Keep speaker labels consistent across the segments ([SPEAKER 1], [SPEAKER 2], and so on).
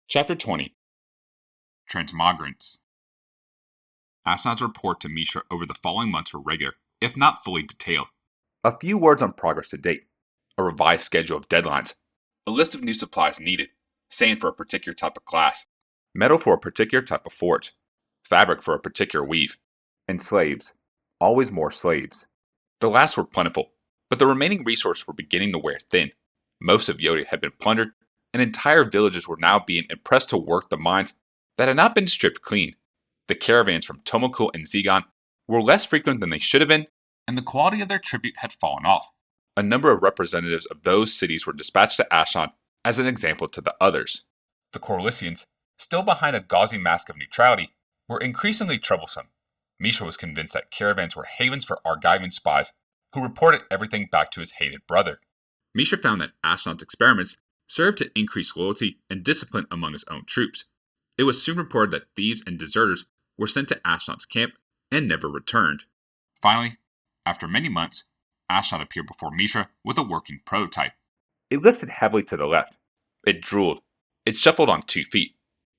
[SPEAKER 1] Chapter 20 Transmogrants. Ashnod's report to Mishra over the following months were regular, if not fully detailed. A few words on progress to date, a revised schedule of deadlines, a list of new supplies needed, sand for a particular type of glass, metal for a particular type of forge, fabric for a particular weave, and slaves, always more slaves. The last were plentiful, but the remaining resources were beginning to wear thin. Most of Yodi had been plundered, and entire villages were now being impressed to work the mines that had not been stripped clean. The caravans from Tomokul and Zigon were less frequent than they should have been, and the quality of their tribute had fallen off. A number of representatives of those cities were dispatched to Ashnod as an example to the others. The Corlisians, still behind a gauzy mask of neutrality, were increasingly troublesome. Mishra was convinced that caravans were havens for Argivan spies who reported everything back to his hated brother. Mishra found that Ashnod's experiments served to increase loyalty and discipline among his own troops. It was soon reported that thieves and deserters were sent to Ashnod's camp and never returned. Finally, after many months, Ashnod appeared before Mishra with a working prototype. It listed heavily to the left. It drooled. It shuffled on 2 feet.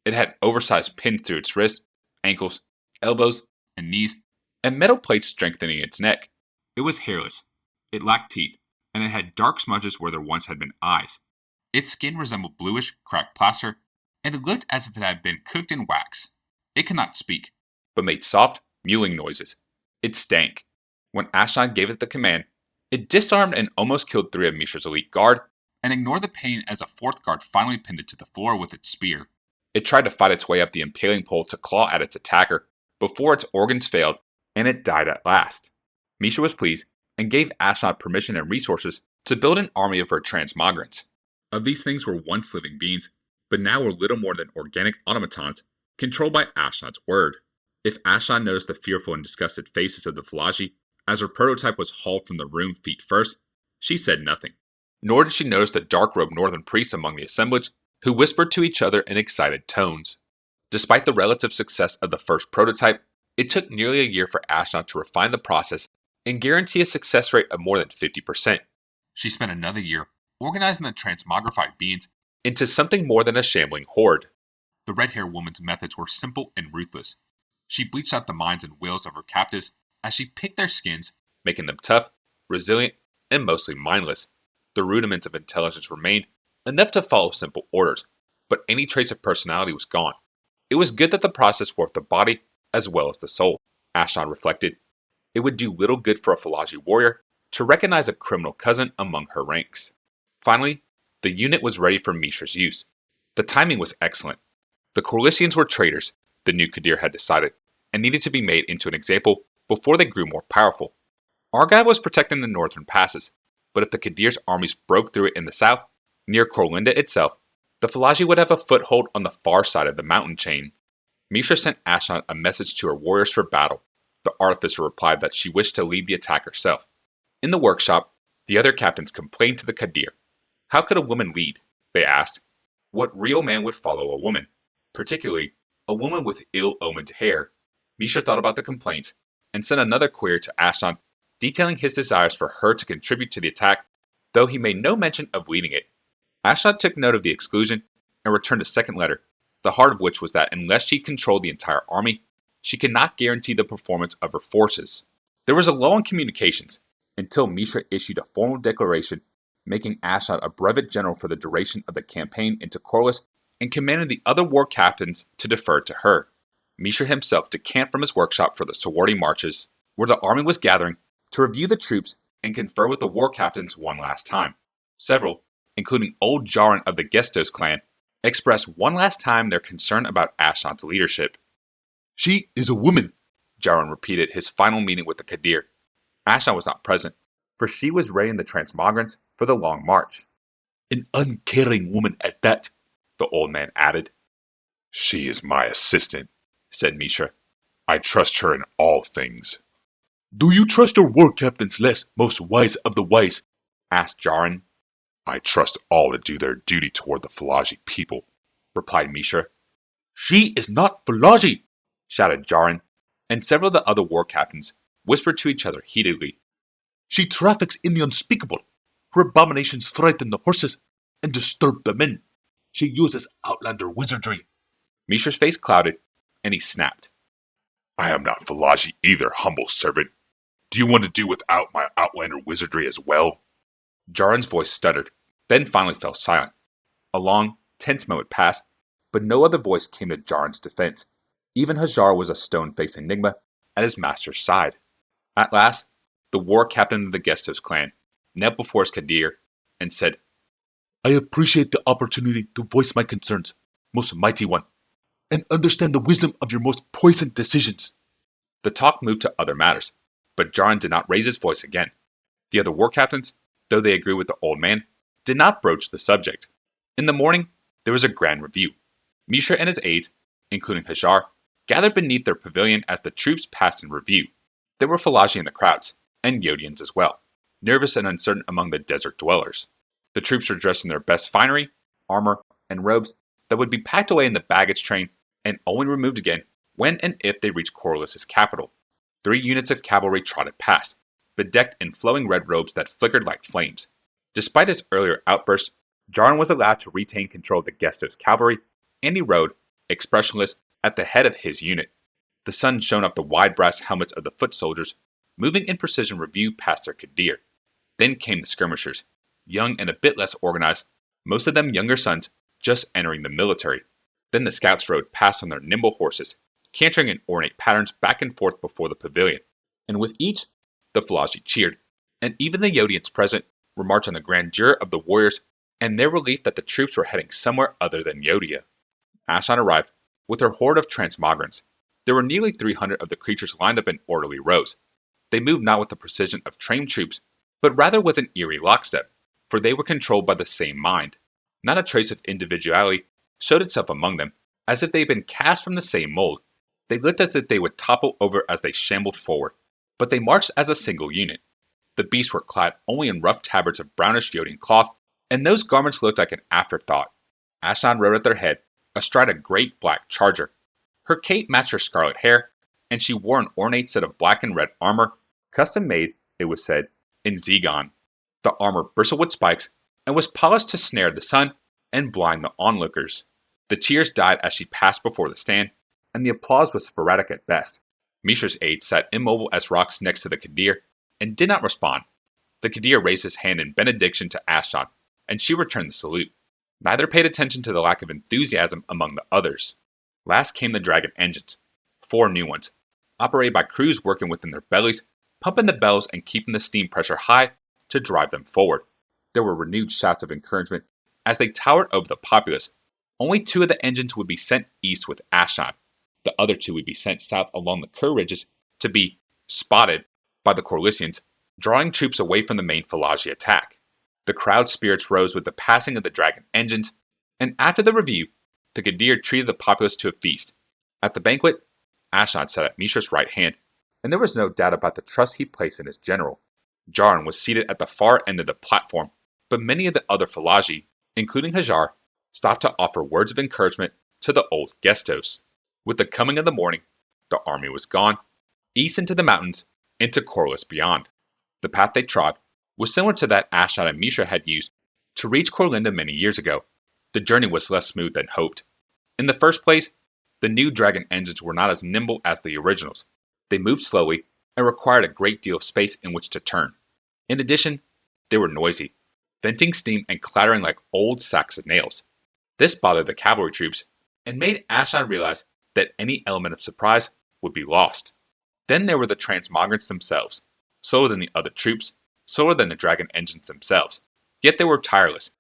[SPEAKER 1] It had oversized pins through its wrists, ankles, elbows, and knees, and metal plates strengthening its neck. It was hairless. It lacked teeth, and it had dark smudges where there once had been eyes. Its skin resembled bluish, cracked plaster, and it looked as if it had been cooked in wax. It could not speak, but made soft, mewing noises. It stank. When Ashnod gave it the command, it disarmed and almost killed 3 of Mishra's elite guard, and ignored the pain as a 4th guard finally pinned it to the floor with its spear. It tried to fight its way up the impaling pole to claw at its attacker, before its organs failed, and it died at last. Mishra was pleased, and gave Ashnod permission and resources to build an army of her transmogrants. Of these things were once living beings, but now were little more than organic automatons, controlled by Ashnod's word. If Ashnod noticed the fearful and disgusted faces of the Falaji, as her prototype was hauled from the room feet first, she said nothing. Nor did she notice the dark-robed northern priests among the assemblage, who whispered to each other in excited tones. Despite the relative success of the first prototype, it took nearly a year for Ashnod to refine the process and guarantee a success rate of more than 50%. She spent another year organizing the transmogrified beings into something more than a shambling horde. The red-haired woman's methods were simple and ruthless. She bleached out the minds and wills of her captives as she picked their skins, making them tough, resilient, and mostly mindless. The rudiments of intelligence remained, enough to follow simple orders, but any trace of personality was gone. It was good that the process worked the body as well as the soul. Ashnod reflected. It would do little good for a Falaji warrior to recognize a criminal cousin among her ranks. Finally, the unit was ready for Mishra's use. The timing was excellent. The Corlisians were traitors, the new Qadir had decided, and needed to be made into an example before they grew more powerful. Argive was protecting the northern passes, but if the Qadir's armies broke through it in the south, near Korlinda itself, the Falaji would have a foothold on the far side of the mountain chain. Mishra sent Ashnod a message to her warriors for battle. The artificer replied that she wished to lead the attack herself. In the workshop, the other captains complained to the Qadir. How could a woman lead? They asked. What real man would follow a woman? Particularly, a woman with ill-omened hair. Mishra thought about the complaints, and sent another query to Ashnod, detailing his desires for her to contribute to the attack, though he made no mention of leading it. Ashnod took note of the exclusion, and returned a second letter, the heart of which was that unless she controlled the entire army, she could not guarantee the performance of her forces. There was a lull in communications, until Mishra issued a formal declaration making Ashnod a brevet general for the duration of the campaign into Corliss and commanded the other war captains to defer to her. Mishra himself decamped from his workshop for the sorority marches, where the army was gathering, to review the troops and confer with the war captains one last time. Several, including old Jarin of the Gestos clan, expressed one last time their concern about Ashnod's leadership. She is a woman, Jarin repeated his final meeting with the Qadir. Ashnod was not present, for she was readying the Transmogrants for the long march. An uncaring woman at that, the old man added. She is my assistant, said Mishra. I trust her in all things. Do you trust your war captains less, most wise of the wise? Asked Jarin. I trust all to do their duty toward the Falaji people, replied Mishra. She is not Falaji, shouted Jarin, and several of the other war captains whispered to each other heatedly. She traffics in the unspeakable. Her abominations frighten the horses and disturb the men.
[SPEAKER 2] She uses outlander wizardry.
[SPEAKER 1] Mishra's face clouded, and he snapped.
[SPEAKER 2] I am not Falaji either, humble servant. Do you want to do without my outlander wizardry as well?
[SPEAKER 1] Jaren's voice stuttered, then finally fell silent. A long, tense moment passed, but no other voice came to Jaren's defense. Even Hajar was a stone-faced enigma at his master's side. At last, the war captain of the Gestos clan knelt before his Kadir and said,
[SPEAKER 2] I appreciate the opportunity to voice my concerns, most mighty one, and understand the wisdom of your most poisoned decisions.
[SPEAKER 1] The talk moved to other matters, but Jaren did not raise his voice again. The other war captains, though they agreed with the old man, did not broach the subject. In the morning, there was a grand review. Mishra and his aides, including Hajar, gathered beneath their pavilion as the troops passed in review. There were Falaji in the crowds, and Yodians as well, nervous and uncertain among the desert dwellers. The troops were dressed in their best finery, armor, and robes that would be packed away in the baggage train and only removed again when and if they reached Corliss' capital. 3 units of cavalry trotted past, bedecked in flowing red robes that flickered like flames. Despite his earlier outburst, Jaren was allowed to retain control of the Gestos cavalry, and he rode, expressionless, at the head of his unit. The sun shone up the wide brass helmets of the foot soldiers, moving in precision review past their Kadir. Then came the skirmishers, young and a bit less organized, most of them younger sons just entering the military. Then the scouts rode past on their nimble horses, cantering in ornate patterns back and forth before the pavilion. And with each, the Falaji cheered, and even the Yodians present remarked on the grandeur of the warriors and their relief that the troops were heading somewhere other than Yodia. Ashan arrived with her horde of Transmogrants. There were nearly 300 of the creatures lined up in orderly rows. They moved not with the precision of trained troops, but rather with an eerie lockstep, for they were controlled by the same mind. Not a trace of individuality showed itself among them, as if they had been cast from the same mold. They looked as if they would topple over as they shambled forward, but they marched as a single unit. The beasts were clad only in rough tabards of brownish Yodian cloth, and those garments looked like an afterthought. Ashan rode at their head, astride a great black charger. Her cape matched her scarlet hair, and she wore an ornate set of black and red armor, custom made, it was said, in Zegon. The armor bristled with spikes and was polished to snare the sun and blind the onlookers. The cheers died as she passed before the stand, and the applause was sporadic at best. Mishra's aide sat immobile as rocks next to the Kadir and did not respond. The Kadir raised his hand in benediction to Ashan, and she returned the salute. Neither paid attention to the lack of enthusiasm among the others. Last came the dragon engines, 4 new ones, operated by crews working within their bellies, pumping the bells and keeping the steam pressure high to drive them forward. There were renewed shouts of encouragement as they towered over the populace. Only 2 of the engines would be sent east with Ashan. The other 2 would be sent south along the Kur ridges to be spotted by the Corlissians, drawing troops away from the main Falaji attack. The crowd's spirits rose with the passing of the dragon engines, and after the review, the Kadir treated the populace to a feast. At the banquet, Ashan sat at Mishra's right hand, and there was no doubt about the trust he placed in his general. Jaren was seated at the far end of the platform, but many of the other Falaji, including Hajar, stopped to offer words of encouragement to the old Gestos. With the coming of the morning, the army was gone, east into the mountains, into Corliss beyond. The path they trod was similar to that Ashan and Mishra had used to reach Corlinda many years ago. The journey was less smooth than hoped. In the first place, the new dragon engines were not as nimble as the originals. They moved slowly and required a great deal of space in which to turn. In addition, they were noisy, venting steam and clattering like old sacks of nails. This bothered the cavalry troops and made Ashan realize that any element of surprise would be lost. Then there were the Transmogrants themselves, slower than the other troops, slower than the dragon engines themselves. Yet they were tireless.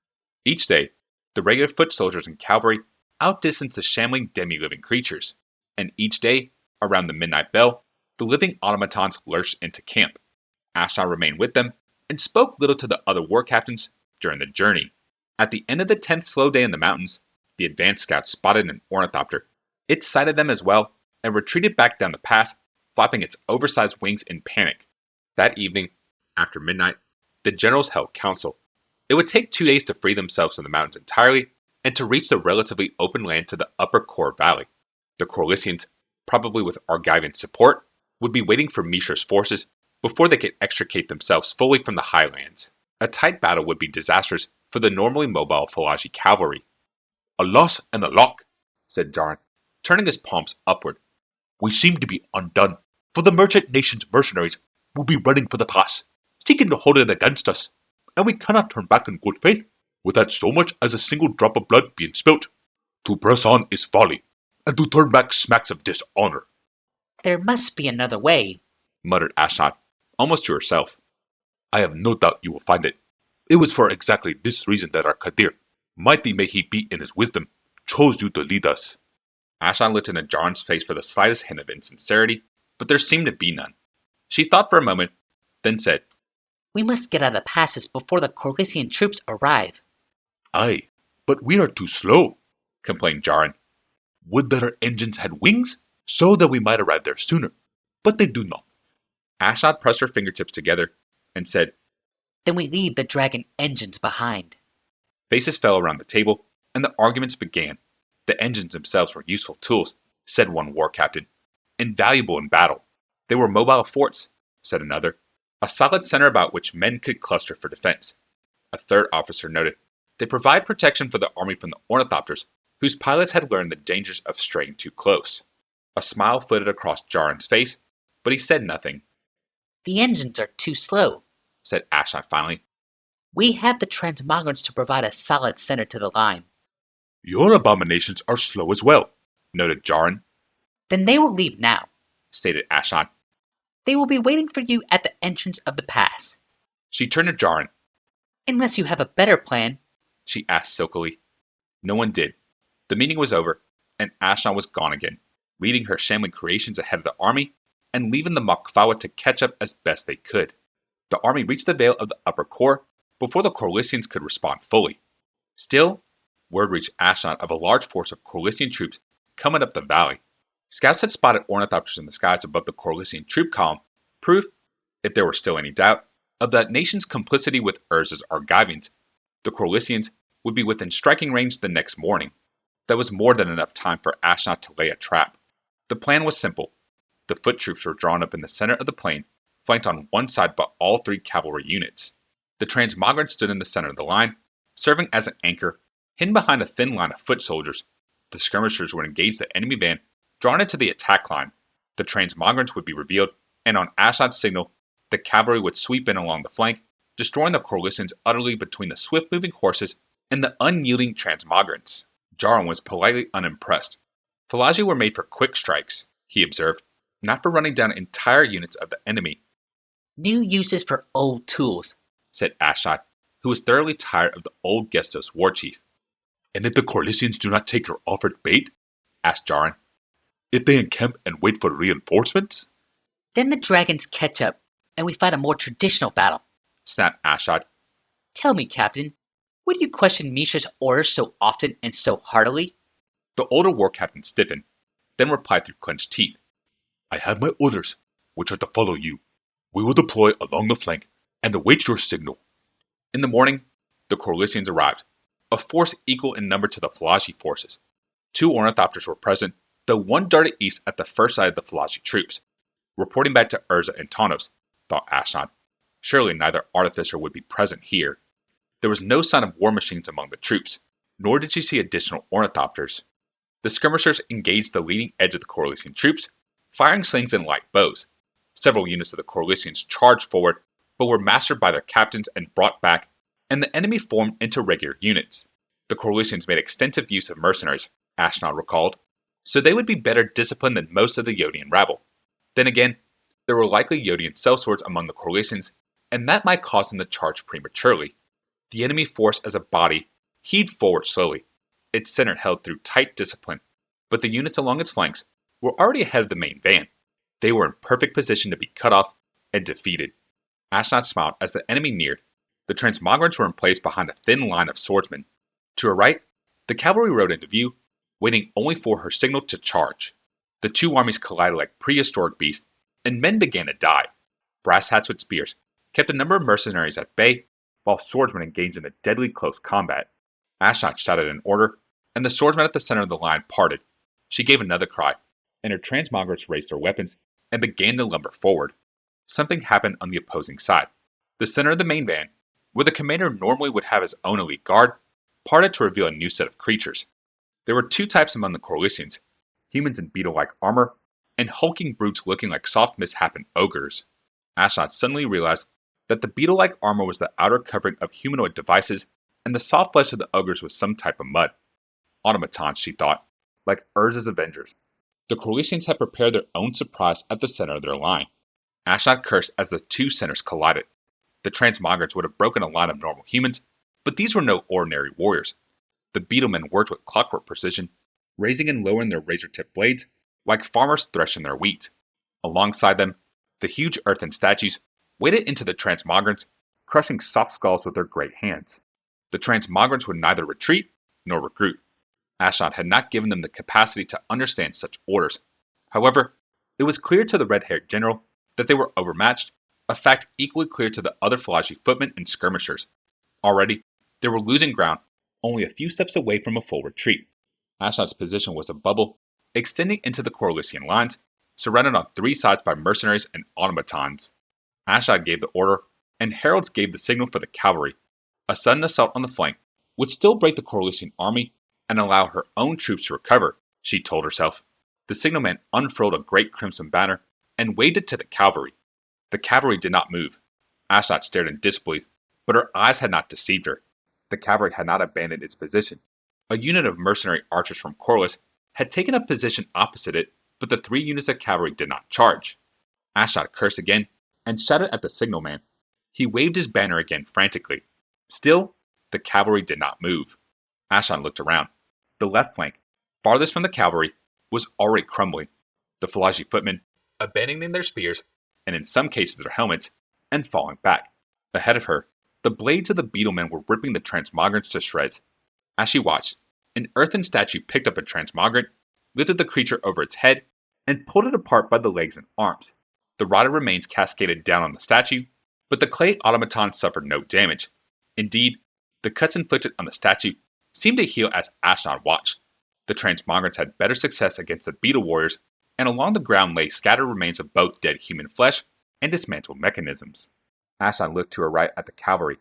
[SPEAKER 1] Each day, the regular foot soldiers and cavalry outdistanced the shambling demi-living creatures, and each day, around the midnight bell, the living automatons lurched into camp. Ashan remained with them and spoke little to the other war captains during the journey. At the end of the 10th slow day in the mountains, the advanced scout spotted an ornithopter. It sighted them as well and retreated back down the pass, flapping its oversized wings in panic. That evening, after midnight, the generals held council. It would take 2 days to free themselves from the mountains entirely and to reach the relatively open land to the upper Kor Valley. The Corlissians, probably with Argivian support, would be waiting for Mishra's forces before they could extricate themselves fully from the highlands. A tight battle would be disastrous for the normally mobile Falaji cavalry.
[SPEAKER 2] A loss and a lock, said Jarin, turning his palms upward. We seem to be undone, for the merchant nation's mercenaries will be running for the pass, seeking to hold it against us, and we cannot turn back in good faith, without so much as a single drop of blood being spilt. To press on is folly, and to turn back smacks of dishonor.
[SPEAKER 3] There must be another way,
[SPEAKER 1] muttered Ashnod, almost to herself.
[SPEAKER 2] I have no doubt you will find it. It was for exactly this reason that our Kadir, mighty may he be in his wisdom, chose you to lead us.
[SPEAKER 1] Ashnod looked into Jarin's face for the slightest hint of insincerity, but there seemed to be none. She thought for a moment, then said,
[SPEAKER 3] We must get out of the passes before the Corlisian troops arrive.
[SPEAKER 2] Aye, but we are too slow,
[SPEAKER 1] complained Jarin.
[SPEAKER 2] Would that our engines had wings, so that we might arrive there sooner. But they do not.
[SPEAKER 1] Ashnod pressed her fingertips together and said,
[SPEAKER 3] Then we leave the dragon engines behind.
[SPEAKER 1] Faces fell around the table, and the arguments began. The engines themselves were useful tools, said one war captain. Invaluable in battle. They were mobile forts, said another. A solid center about which men could cluster for defense. A third officer noted, They provide protection for the army from the ornithopters, whose pilots had learned the dangers of straying too close. A smile flitted across Jarin's face, but he said nothing.
[SPEAKER 3] The engines are too slow,
[SPEAKER 1] said Ashnod finally.
[SPEAKER 3] We have the Transmogrants to provide a solid center to the line.
[SPEAKER 2] Your abominations are slow as well,
[SPEAKER 1] noted Jarin.
[SPEAKER 3] Then they will leave now,
[SPEAKER 1] stated Ashnod.
[SPEAKER 3] They will be waiting for you at the entrance of the pass.
[SPEAKER 1] She turned to Jarin.
[SPEAKER 3] Unless you have a better plan,
[SPEAKER 1] she asked silkily. No one did. The meeting was over, and Ashnod was gone again, leading her shambling creations ahead of the army and leaving the Makfawa to catch up as best they could. The army reached the Vale of the Upper Core before the Corlisians could respond fully. Still, word reached Ashnod of a large force of Corlisian troops coming up the valley. Scouts had spotted ornithopters in the skies above the Corlisian troop column, proof, if there were still any doubt, of that nation's complicity with Urza's Argivians. The Corlisians would be within striking range the next morning. That was more than enough time for Ashnod to lay a trap. The plan was simple. The foot troops were drawn up in the center of the plain, flanked on one side by all three cavalry units. The Transmogrants stood in the center of the line, serving as an anchor, hidden behind a thin line of foot soldiers. The skirmishers would engage the enemy van, drawn into the attack line. The Transmogrants would be revealed, and on Ashnod's signal, the cavalry would sweep in along the flank, destroying the Corlisians utterly between the swift-moving horses and the unyielding Transmogrants. Jarin was politely unimpressed. Falagi were made for quick strikes, he observed, not for running down entire units of the enemy.
[SPEAKER 3] New uses for old tools,
[SPEAKER 1] said Ashnod, who was thoroughly tired of the old Gestos war chief.
[SPEAKER 2] And if the Corlisians do not take your offered bait?
[SPEAKER 1] Asked Jarin.
[SPEAKER 2] If they encamp and wait for reinforcements?
[SPEAKER 3] Then the dragons catch up, and we fight a more traditional battle,
[SPEAKER 1] snapped Ashnod.
[SPEAKER 3] Tell me, Captain, why do you question Mishra's orders so often and so heartily?
[SPEAKER 1] The older war captain stiffened, then replied through clenched teeth.
[SPEAKER 2] I have my orders, which are to follow you. We will deploy along the flank and await your signal.
[SPEAKER 1] In the morning, the Corlisians arrived, a force equal in number to the Falagi forces. 2 ornithopters were present, though one darted east at the first sight of the Falagi troops. Reporting back to Urza and Tanos, thought Ashnod. Surely neither artificer would be present here. There was no sign of war machines among the troops, nor did she see additional ornithopters. The skirmishers engaged the leading edge of the Corlisian troops, firing slings and light bows. Several units of the Corlisians charged forward, but were mastered by their captains and brought back, and the enemy formed into regular units. The Corlisians made extensive use of mercenaries, Ashnod recalled, so they would be better disciplined than most of the Yodian rabble. Then again, there were likely Yodian sellswords among the Corlisians, and that might cause them to charge prematurely. The enemy force as a body heaved forward slowly, its center held through tight discipline, but the units along its flanks were already ahead of the main van. They were in perfect position to be cut off and defeated. Ashnod smiled as the enemy neared. The Transmogrants were in place behind a thin line of swordsmen. To her right, the cavalry rode into view, waiting only for her signal to charge. The 2 armies collided like prehistoric beasts, and men began to die. Brass hats with spears kept a number of mercenaries at bay, while swordsmen engaged in a deadly close combat. Ashnod shouted an order, and the swordsmen at the center of the line parted. She gave another cry, and her Transmogrants raised their weapons and began to lumber forward. Something happened on the opposing side. The center of the main van, where the commander normally would have his own elite guard, parted to reveal a new set of creatures. There were two types among the Corlisians, humans in beetle-like armor, and hulking brutes looking like soft misshapen ogres. Ashnod suddenly realized that the beetle-like armor was the outer covering of humanoid devices, and the soft flesh of the ogres was some type of mud. Automatons, she thought, like Urz's Avengers. The Corlisians had prepared their own surprise at the center of their line. Ashnod cursed as the two centers collided. The Transmogrants would have broken a line of normal humans, but these were no ordinary warriors. The beetlemen worked with clockwork precision, raising and lowering their razor-tipped blades like farmers threshing their wheat. Alongside them, the huge earthen statues waded into the Transmogrants, crushing soft skulls with their great hands. The Transmogrants would neither retreat nor regroup. Ashnod had not given them the capacity to understand such orders. However, it was clear to the red-haired general that they were overmatched, a fact equally clear to the other Falaji footmen and skirmishers. Already, they were losing ground, only a few steps away from a full retreat. Ashnod's position was a bubble, extending into the Corlisian lines, surrounded on three sides by mercenaries and automatons. Ashnod gave the order, and heralds gave the signal for the cavalry. A sudden assault on the flank would still break the Corlisian army and allow her own troops to recover, she told herself. The signalman unfurled a great crimson banner and waved it to the cavalry. The cavalry did not move. Ashnod stared in disbelief, but her eyes had not deceived her. The cavalry had not abandoned its position. A unit of mercenary archers from Corlys had taken up position opposite it, but the 3 units of cavalry did not charge. Ashnod cursed again and shouted at the signalman. He waved his banner again frantically. Still, the cavalry did not move. Ashnod looked around. The left flank, farthest from the cavalry, was already crumbling. The Falaji footmen, abandoning their spears, and in some cases their helmets, and falling back. Ahead of her, the blades of the beetlemen were ripping the Transmogrants to shreds. As she watched, an earthen statue picked up a Transmogrant, lifted the creature over its head, and pulled it apart by the legs and arms. The rotted remains cascaded down on the statue, but the clay automaton suffered no damage. Indeed, the cuts inflicted on the statue seemed to heal as Ashnod watched. The Transmogrants had better success against the beetle warriors, and along the ground lay scattered remains of both dead human flesh and dismantled mechanisms. Ashnod looked to her right at the cavalry.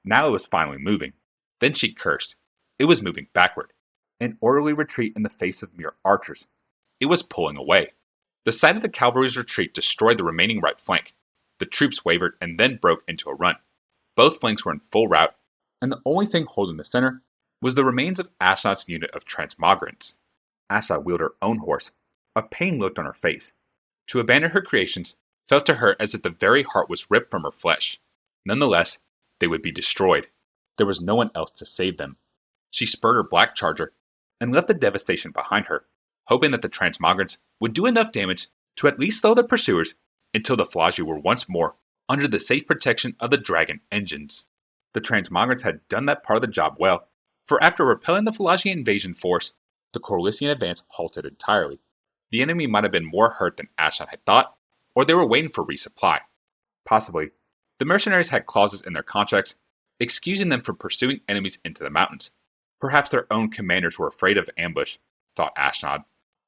[SPEAKER 1] Now it was finally moving. Then she cursed. It was moving backward. An orderly retreat in the face of mere archers. It was pulling away. The sight of the cavalry's retreat destroyed the remaining right flank. The troops wavered and then broke into a run. Both flanks were in full rout, and the only thing holding the center was the remains of Ashnod's unit of Transmogrants. Ashnod wheeled her own horse. A pain looked on her face. To abandon her creations felt to her as if the very heart was ripped from her flesh. Nonetheless, they would be destroyed. There was no one else to save them. She spurred her black charger and left the devastation behind her, hoping that the Transmogrants would do enough damage to at least slow their pursuers until the Falaji were once more under the safe protection of the dragon engines. The Transmogrants had done that part of the job well, for after repelling the Falaji invasion force, the Corlisian advance halted entirely. The enemy might have been more hurt than Ashnod had thought, or they were waiting for resupply. Possibly, the mercenaries had clauses in their contracts excusing them from pursuing enemies into the mountains. Perhaps their own commanders were afraid of ambush, thought Ashnod.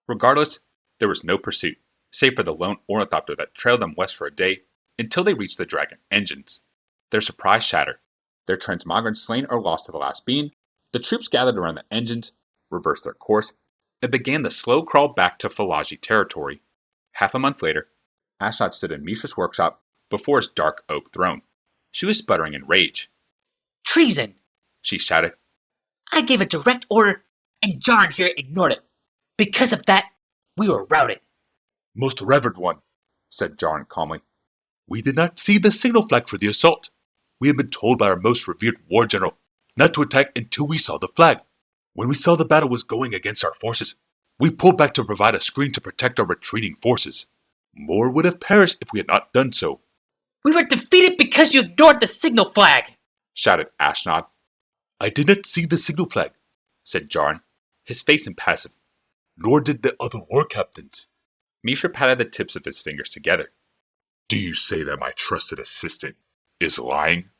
[SPEAKER 1] Regardless, there was no pursuit, save for the lone ornithopter that trailed them west for a day until they reached the dragon engines. Their surprise shattered. Their Transmogrants slain or lost to the last beam, the troops gathered around the engines, reversed their course, and began the slow crawl back to Falaji territory. Half a month later, Ashnod stood in Mishra's workshop before his dark oak throne. She was sputtering in rage.
[SPEAKER 3] Treason!
[SPEAKER 1] She shouted.
[SPEAKER 3] I gave a direct order, and Jarn here ignored it. Because of that, we were routed.
[SPEAKER 2] Most reverend one, said Jarn calmly, we did not see the signal flag for the assault. We had been told by our most revered war general not to attack until we saw the flag. When we saw the battle was going against our forces, we pulled back to provide a screen to protect our retreating forces. More would have perished if we had not done so.
[SPEAKER 3] We were defeated because you ignored the signal flag,
[SPEAKER 1] shouted Ashnod.
[SPEAKER 2] I did not see the signal flag, said Jarn, his face impassive. Nor did the other war captains.
[SPEAKER 1] Mishra patted the tips of his fingers together.
[SPEAKER 2] Do you say that my trusted assistant is lying?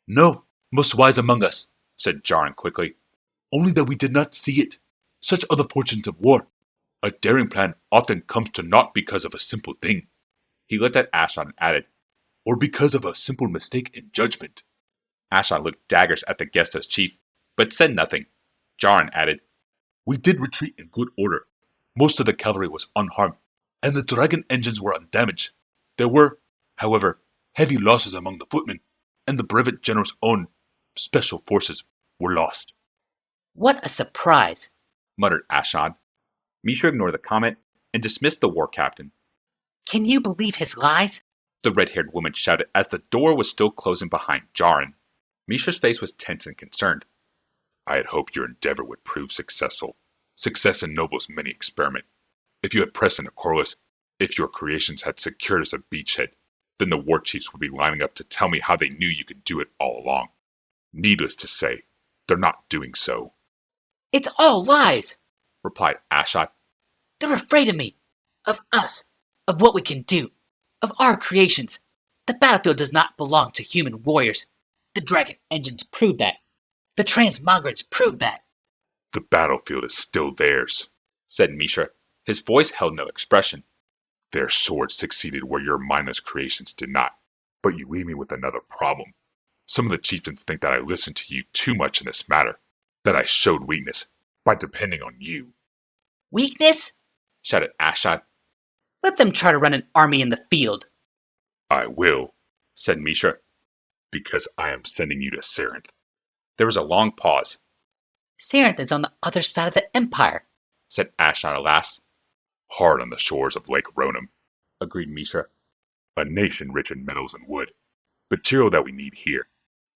[SPEAKER 2] No, most wise among us, said Jarn quickly. Only that we did not see it. Such are the fortunes of war. A daring plan often comes to naught because of a simple thing.
[SPEAKER 1] He looked at Ashnod and added,
[SPEAKER 2] or because of a simple mistake in judgment.
[SPEAKER 1] Ashnod looked daggers at the Gestos chief, but said nothing. Jarn added,
[SPEAKER 2] We did retreat in good order. Most of the cavalry was unharmed, and the dragon engines were undamaged. There were, however, heavy losses among the footmen, and the brevet general's own special forces were lost.
[SPEAKER 3] What a surprise!
[SPEAKER 1] Muttered Ashad. Mishra ignored the comment and dismissed the war captain.
[SPEAKER 3] Can you believe his lies?
[SPEAKER 1] The red-haired woman shouted as the door was still closing behind Jarin. Mishra's face was tense and concerned.
[SPEAKER 2] I had hoped your endeavor would prove successful. Success ennobles many experiment. If you had pressed into Corliss, if your creations had secured us a beachhead, then the war chiefs would be lining up to tell me how they knew you could do it all along. Needless to say, they're not doing so.
[SPEAKER 3] It's all lies,
[SPEAKER 1] replied Ashad.
[SPEAKER 3] They're afraid of me, of us, of what we can do, of our creations. The battlefield does not belong to human warriors. The dragon engines prove that. The Transmogrants prove that.
[SPEAKER 2] The battlefield is still theirs,
[SPEAKER 1] said Mishra. His voice held no expression.
[SPEAKER 2] Their swords succeeded where your mindless creations did not. But you leave me with another problem. Some of the chieftains think that I listened to you too much in this matter, that I showed weakness by depending on you.
[SPEAKER 3] Weakness?
[SPEAKER 1] Shouted Ashad.
[SPEAKER 3] Let them try to run an army in the field.
[SPEAKER 2] I will,
[SPEAKER 1] said Mishra,
[SPEAKER 2] because I am sending you to Sarenth.
[SPEAKER 1] There was a long pause.
[SPEAKER 3] Sarenth is on the other side of the Empire,
[SPEAKER 1] said Ashad at last.
[SPEAKER 2] Hard on the shores of Lake Ronem,
[SPEAKER 1] agreed Mishra.
[SPEAKER 2] A nation rich in metals and wood. Material that we need here.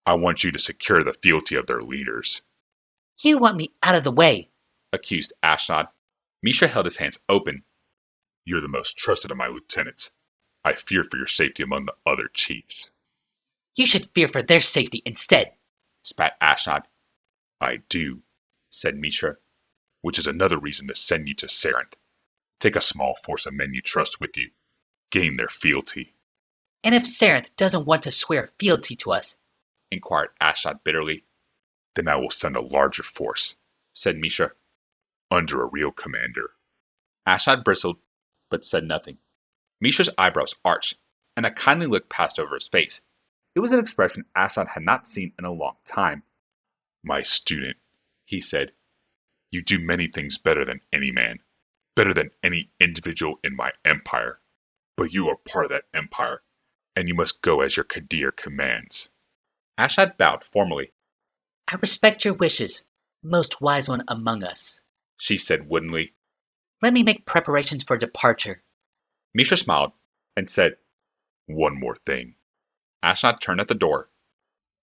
[SPEAKER 2] I want you to secure the fealty of their leaders.
[SPEAKER 3] You want me out of the way,
[SPEAKER 1] accused Ashad. Mishra held his hands open.
[SPEAKER 2] You're the most trusted of my lieutenants. I fear for your safety among the other chiefs.
[SPEAKER 3] You should fear for their safety instead,
[SPEAKER 1] spat Ashad.
[SPEAKER 2] I do, said Mishra, which is another reason to send you to Sarenth. Take a small force of men you trust with you. Gain their fealty.
[SPEAKER 3] And if Sarenth doesn't want to swear fealty to us,
[SPEAKER 1] inquired Ashad bitterly,
[SPEAKER 2] then I will send a larger force,
[SPEAKER 1] said Mishra,
[SPEAKER 2] under a real commander.
[SPEAKER 1] Ashad bristled, but said nothing. Mishra's eyebrows arched, and a kindly look passed over his face. It was an expression Ashad had not seen in a long time.
[SPEAKER 2] My student, he said, you do many things better than any man, better than any individual in my empire. But you are part of that empire, and you must go as your Qadir commands.
[SPEAKER 1] Ashad bowed formally.
[SPEAKER 3] I respect your wishes, most wise one among us,
[SPEAKER 1] she said woodenly.
[SPEAKER 3] Let me make preparations for departure.
[SPEAKER 1] Mishra smiled and said,
[SPEAKER 2] One more thing.
[SPEAKER 1] Ashad turned at the door.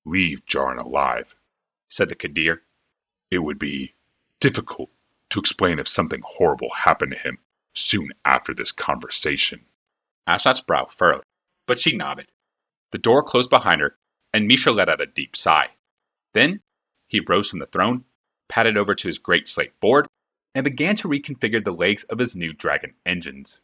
[SPEAKER 2] Leave Jarin alive,
[SPEAKER 1] said the Qadir.
[SPEAKER 2] It would be difficult to explain if something horrible happened to him soon after this conversation.
[SPEAKER 1] Ashad's brow furrowed, but she nodded. The door closed behind her, and Mishra let out a deep sigh. Then he rose from the throne, padded over to his great slate board, and began to reconfigure the legs of his new dragon engines.